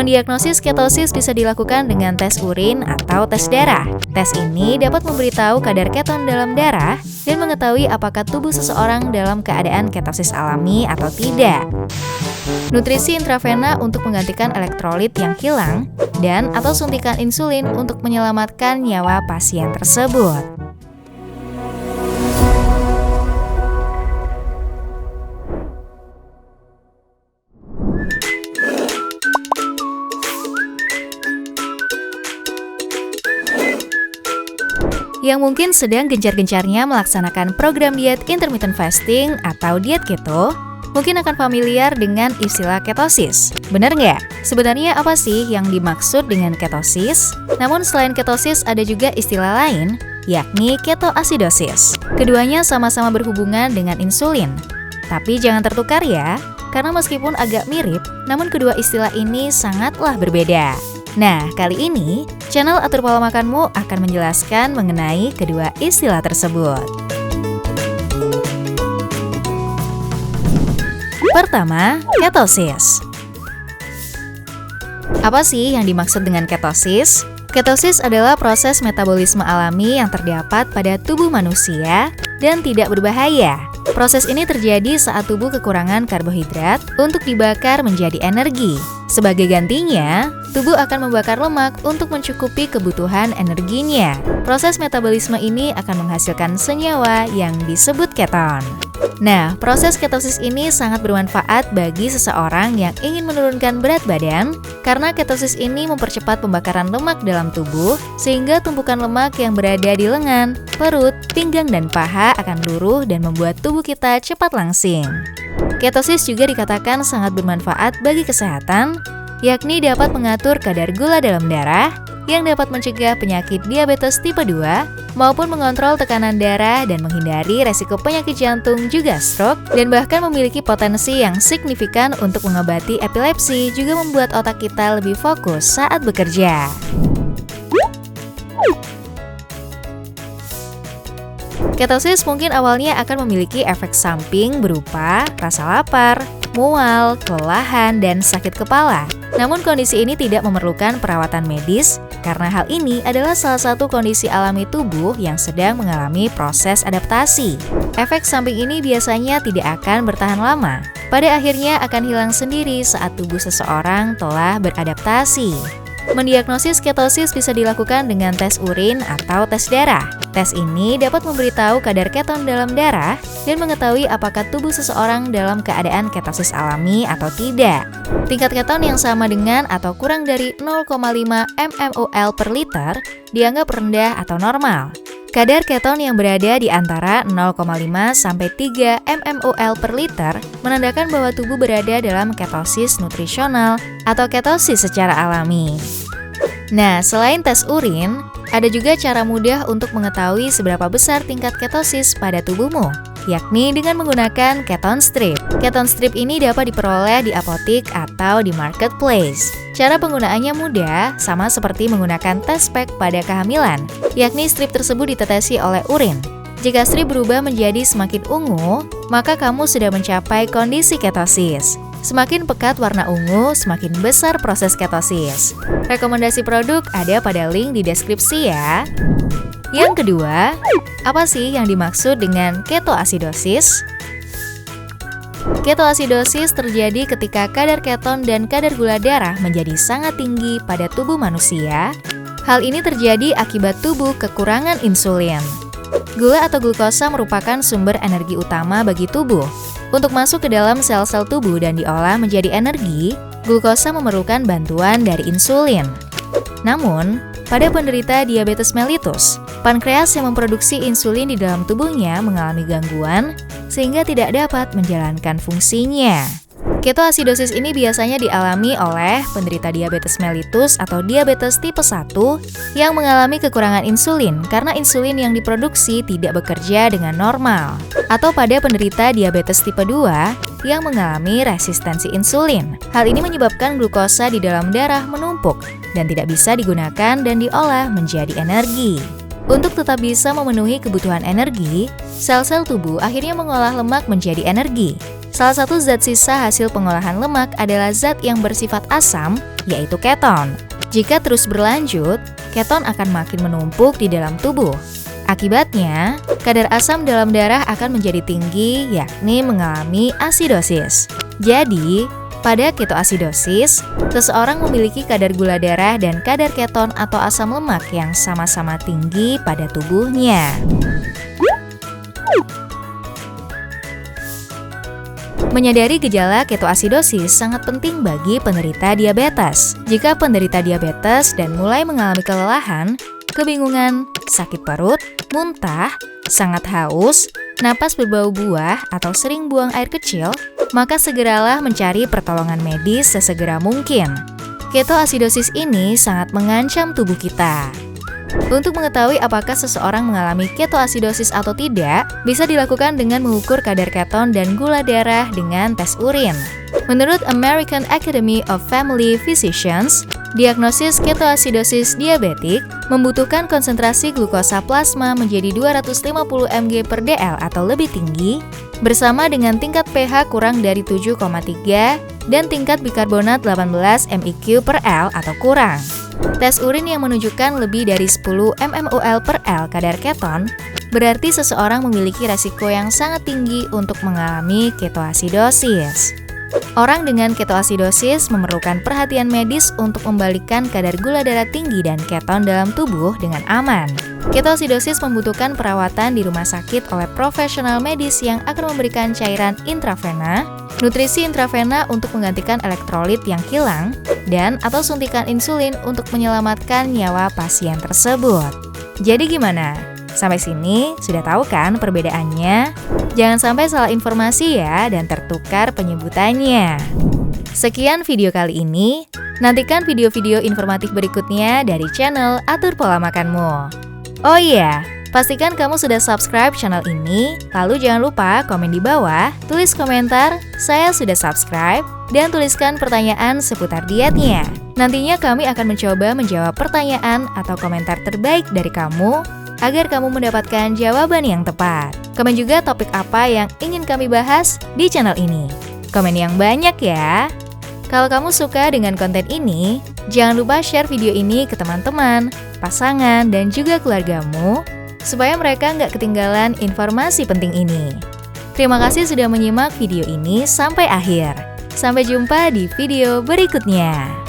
Mendiagnosis ketosis bisa dilakukan dengan tes urin atau tes darah. Tes ini dapat memberitahu kadar keton dalam darah dan mengetahui apakah tubuh seseorang dalam keadaan ketosis alami atau tidak. Nutrisi intravena untuk menggantikan elektrolit yang hilang dan atau suntikan insulin untuk menyelamatkan nyawa pasien tersebut. Yang mungkin sedang gencar-gencarnya melaksanakan program diet intermittent fasting atau diet keto, mungkin akan familiar dengan istilah ketosis. Benar nggak? Sebenarnya apa sih yang dimaksud dengan ketosis? Namun selain ketosis ada juga istilah lain, yakni ketoasidosis. Keduanya sama-sama berhubungan dengan insulin. Tapi jangan tertukar ya, karena meskipun agak mirip, namun kedua istilah ini sangatlah berbeda. Nah, kali ini, channel Atur Pola Makanmu akan menjelaskan mengenai kedua istilah tersebut. Pertama, ketosis. Apa sih yang dimaksud dengan ketosis? Ketosis adalah proses metabolisme alami yang terdapat pada tubuh manusia dan tidak berbahaya. Proses ini terjadi saat tubuh kekurangan karbohidrat untuk dibakar menjadi energi. Sebagai gantinya, tubuh akan membakar lemak untuk mencukupi kebutuhan energinya. Proses metabolisme ini akan menghasilkan senyawa yang disebut keton. Nah, proses ketosis ini sangat bermanfaat bagi seseorang yang ingin menurunkan berat badan karena ketosis ini mempercepat pembakaran lemak dalam tubuh sehingga tumpukan lemak yang berada di lengan, perut, pinggang, dan paha akan luruh dan membuat tubuh kita cepat langsing. Ketosis juga dikatakan sangat bermanfaat bagi kesehatan, yakni dapat mengatur kadar gula dalam darah yang dapat mencegah penyakit diabetes tipe 2 maupun mengontrol tekanan darah dan menghindari resiko penyakit jantung juga stroke, dan bahkan memiliki potensi yang signifikan untuk mengobati epilepsi, juga membuat otak kita lebih fokus saat bekerja. Ketosis mungkin awalnya akan memiliki efek samping berupa rasa lapar, mual, kelelahan, dan sakit kepala. Namun kondisi ini tidak memerlukan perawatan medis karena hal ini adalah salah satu kondisi alami tubuh yang sedang mengalami proses adaptasi. Efek samping ini biasanya tidak akan bertahan lama. Pada akhirnya akan hilang sendiri saat tubuh seseorang telah beradaptasi. Mendiagnosis ketosis bisa dilakukan dengan tes urin atau tes darah. Tes ini dapat memberitahu kadar keton dalam darah dan mengetahui apakah tubuh seseorang dalam keadaan ketosis alami atau tidak. Tingkat keton yang sama dengan atau kurang dari 0,5 mmol per liter dianggap rendah atau normal. Kadar keton yang berada di antara 0,5 sampai 3 mmol per liter menandakan bahwa tubuh berada dalam ketosis nutrisional atau ketosis secara alami. Nah, selain tes urin, ada juga cara mudah untuk mengetahui seberapa besar tingkat ketosis pada tubuhmu, yakni dengan menggunakan keton strip. Keton strip ini dapat diperoleh di apotik atau di marketplace. Cara penggunaannya mudah, sama seperti menggunakan test pack pada kehamilan, yakni strip tersebut ditetesi oleh urin. Jika strip berubah menjadi semakin ungu, maka kamu sudah mencapai kondisi ketosis. Semakin pekat warna ungu, semakin besar proses ketosis. Rekomendasi produk ada pada link di deskripsi ya. Yang kedua, apa sih yang dimaksud dengan ketoasidosis? Ketoasidosis terjadi ketika kadar keton dan kadar gula darah menjadi sangat tinggi pada tubuh manusia. Hal ini terjadi akibat tubuh kekurangan insulin. Gula atau glukosa merupakan sumber energi utama bagi tubuh. Untuk masuk ke dalam sel-sel tubuh dan diolah menjadi energi, glukosa memerlukan bantuan dari insulin. Namun, pada penderita diabetes mellitus, pankreas yang memproduksi insulin di dalam tubuhnya mengalami gangguan sehingga tidak dapat menjalankan fungsinya. Ketoasidosis ini biasanya dialami oleh penderita diabetes mellitus atau diabetes tipe 1 yang mengalami kekurangan insulin karena insulin yang diproduksi tidak bekerja dengan normal, atau pada penderita diabetes tipe 2 yang mengalami resistensi insulin. Hal ini menyebabkan glukosa di dalam darah menumpuk dan tidak bisa digunakan dan diolah menjadi energi. Untuk tetap bisa memenuhi kebutuhan energi, sel-sel tubuh akhirnya mengolah lemak menjadi energi. Salah satu zat sisa hasil pengolahan lemak adalah zat yang bersifat asam, yaitu keton. Jika terus berlanjut, keton akan makin menumpuk di dalam tubuh. Akibatnya, kadar asam dalam darah akan menjadi tinggi, yakni mengalami asidosis. Jadi, pada ketoasidosis, seseorang memiliki kadar gula darah dan kadar keton atau asam lemak yang sama-sama tinggi pada tubuhnya. Menyadari gejala ketoasidosis sangat penting bagi penderita diabetes. Jika penderita diabetes dan mulai mengalami kelelahan, kebingungan, sakit perut, muntah, sangat haus, napas berbau buah, atau sering buang air kecil, maka segeralah mencari pertolongan medis sesegera mungkin. Ketoasidosis ini sangat mengancam tubuh kita. Untuk mengetahui apakah seseorang mengalami ketoasidosis atau tidak, bisa dilakukan dengan mengukur kadar keton dan gula darah dengan tes urin. Menurut American Academy of Family Physicians, diagnosis ketoasidosis diabetik membutuhkan konsentrasi glukosa plasma menjadi 250 mg per dl atau lebih tinggi, bersama dengan tingkat pH kurang dari 7,3 dan tingkat bikarbonat 18 mEq per L atau kurang. Tes urin yang menunjukkan lebih dari 10 mmol per L kadar keton berarti seseorang memiliki resiko yang sangat tinggi untuk mengalami ketoasidosis. Orang dengan ketoasidosis memerlukan perhatian medis untuk membalikkan kadar gula darah tinggi dan keton dalam tubuh dengan aman. Ketoasidosis membutuhkan perawatan di rumah sakit oleh profesional medis yang akan memberikan cairan intravena, nutrisi intravena untuk menggantikan elektrolit yang hilang, dan atau suntikan insulin untuk menyelamatkan nyawa pasien tersebut. Jadi gimana? Sampai sini sudah tahu kan perbedaannya? Jangan sampai salah informasi ya dan tertukar penyebutannya. Sekian video kali ini. Nantikan video-video informatif berikutnya dari channel Atur Pola Makanmu. Oh iya, pastikan kamu sudah subscribe channel ini, lalu jangan lupa komen di bawah, tulis komentar, saya sudah subscribe, dan tuliskan pertanyaan seputar dietnya. Nantinya kami akan mencoba menjawab pertanyaan atau komentar terbaik dari kamu, agar kamu mendapatkan jawaban yang tepat. Komen juga topik apa yang ingin kami bahas di channel ini. Komen yang banyak ya! Kalau kamu suka dengan konten ini, jangan lupa share video ini ke teman-teman, pasangan, dan juga keluargamu, supaya mereka nggak ketinggalan informasi penting ini. Terima kasih sudah menyimak video ini sampai akhir. Sampai jumpa di video berikutnya.